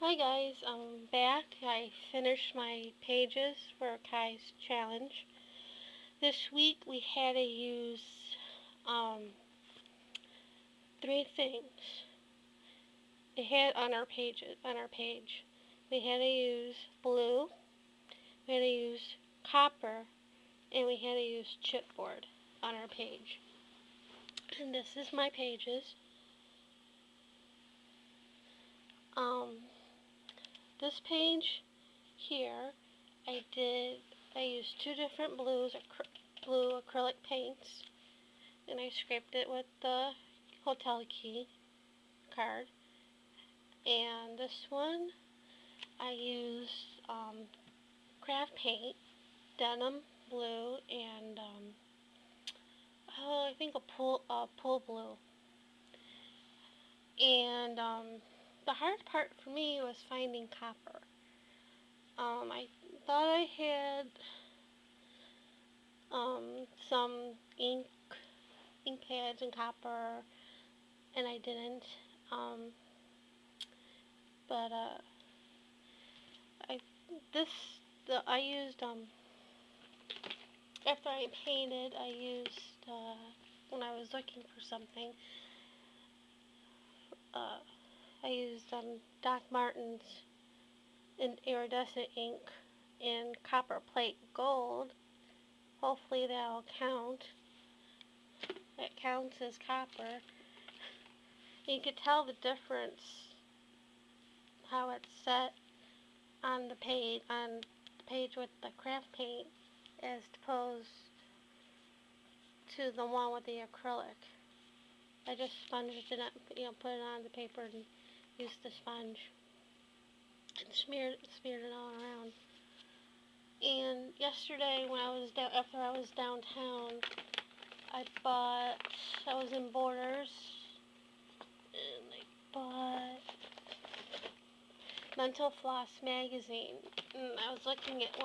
Hi guys, I'm back. I finished my pages for Kai's challenge. This week we had to use um, three things. It had on our page. We had to use blue, we had to use copper, and we had to use chipboard on our page. And this is my pages. Um, this page here, I used two different blue acrylic paints, and I scraped it with the hotel key card. And this one, I used craft paint, denim blue, and I think a pool blue. And the hard part for me was finding copper. I thought I had some ink pads and copper, and I didn't. Um, but I this I used after I painted. I used when I was looking for something. Uh, I used Doc Martens in iridescent ink in copper plate gold. Hopefully that'll count. It counts as copper. You could tell the difference how it's set on the page with the craft paint as opposed to the one with the acrylic. I just sponged it up, put it on the paper and used the sponge and smeared it all around. And yesterday when after I was downtown, I was in Borders, and I bought Mental Floss magazine. And I was looking at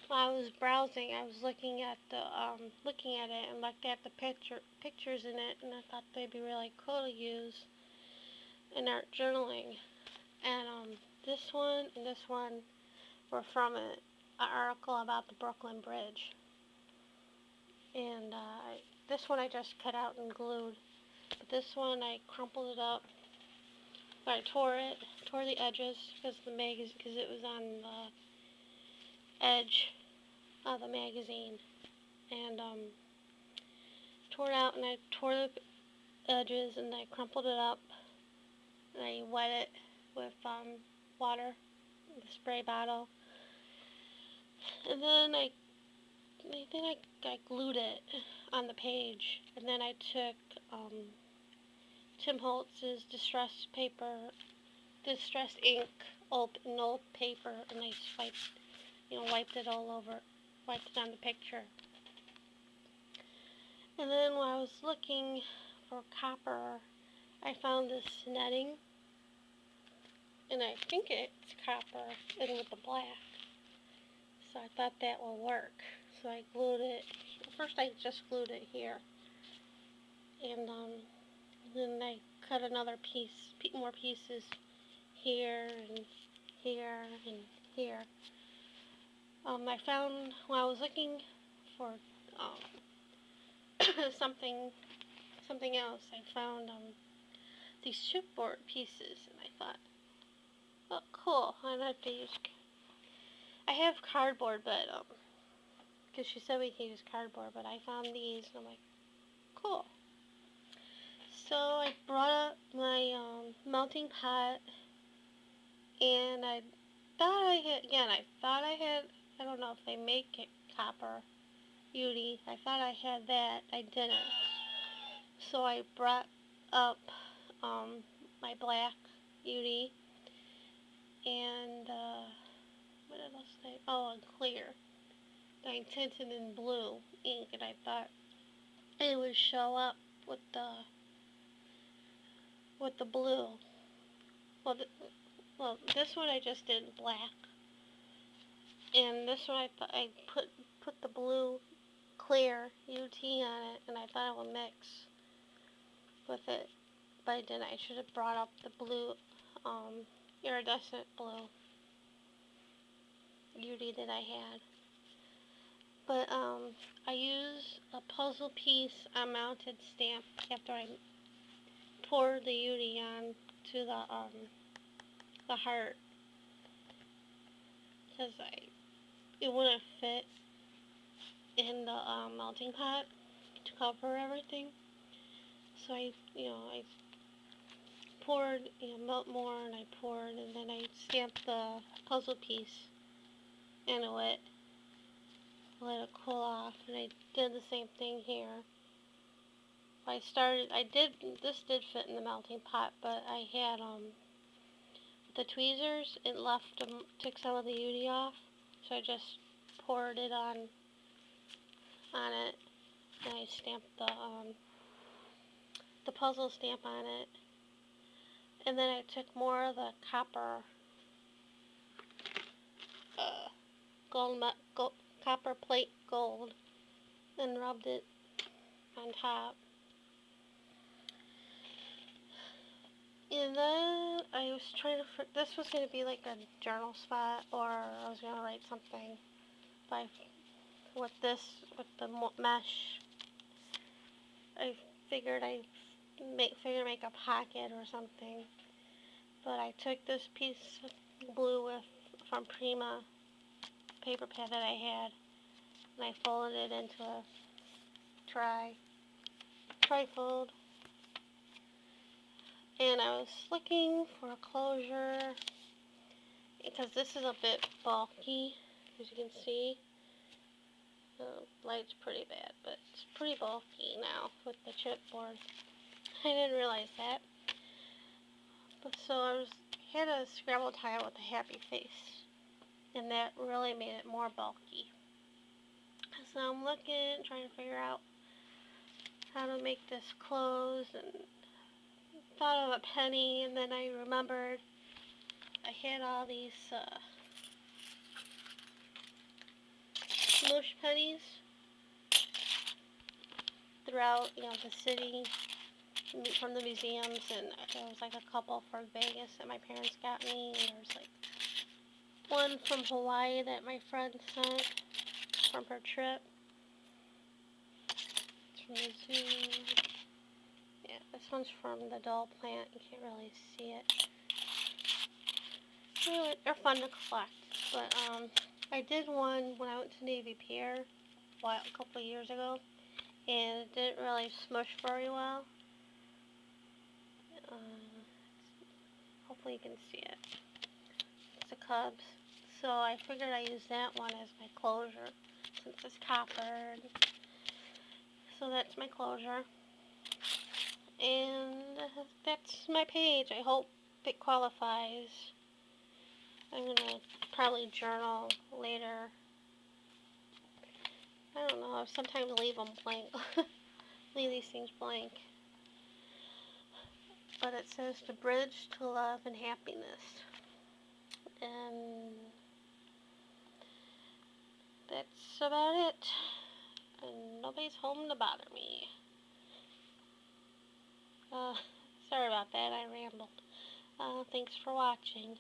while I was browsing, I was looking at it and looked at the pictures in it, and I thought they'd be really cool to use in art journaling. And this one and this one were from an article about the Brooklyn Bridge. And this one I just cut out and glued, but this one I crumpled it up. I tore the edges because it was on the edge of the magazine, and tore it out, and I tore the edges, and I crumpled it up, and I wet it with water, the spray bottle, and then I glued it on the page, and then I took Tim Holtz's distressed ink, old paper, and I wiped it all over, wiped it on the picture. And then when I was looking for copper, I found this netting, and I think it's copper, and with the black. So I thought that will work. So I glued it. First I just glued it here, and then I cut more pieces here and here and here. I found when I was looking for something else, I found these chipboard pieces, and I thought, oh, cool. I don't have to use. I have cardboard, but because she said we could use cardboard, but I found these, and I'm like, cool. So I brought up my melting pot, and I thought I had, I don't know if they make it copper beauty. I thought I had that. I didn't. So I brought up my black beauty, and what else did I? Oh, and clear. I tinted in blue ink, and I thought it would show up with the blue. Well, this one I just did black, and this one I put the blue clear UT on it, and I thought it would mix with it, but I didn't. I should have brought up the blue iridescent blue beauty that I had. But I use a puzzle piece on mounted stamp after I poured the beauty on to the heart, because it wouldn't fit in the melting pot to cover everything. So I poured, melt more, and I poured, and then I stamped the puzzle piece into it, let it cool off, and I did the same thing here. This did fit in the melting pot, but I had, the tweezers, it took some of the beauty off, so I just poured it on it, and I stamped the puzzle stamp on it, and then I took more of the copper, copper plate gold, and rubbed it on top. And then I was this was going to be like a journal spot, or I was going to write something with the mesh. I figured I'd make a pocket or something. But I took this piece of blue from Prima paper pad that I had, and I folded it into a trifold. And I was looking for a closure, because this is a bit bulky, as you can see. The light's pretty bad, but it's pretty bulky now with the chipboard. I didn't realize that. So I had a Scrabble tile with a happy face, and that really made it more bulky. So I'm looking, trying to figure out how to make this close, and thought of a penny, and then I remembered I had all these smush pennies throughout, the city, from the museums, and there was like a couple for Vegas that my parents got me, and there was like one from Hawaii that my friend sent from her trip. It's from the zoo. Yeah, this one's from the doll plant. You can't really see it. Anyway, they're fun to collect. But I did one when I went to Navy Pier a couple of years ago, and it didn't really smush very well. Hopefully you can see it. It's the Cubs. So I figured I'd use that one as my closure, since it's copper. So that's my closure. And that's my page. I hope it qualifies. I'm going to probably journal later. I don't know, I sometimes leave them blank. Leave these things blank. But it says the bridge to love and happiness. And that's about it. And nobody's home to bother me. Sorry about that, I rambled. Thanks for watching.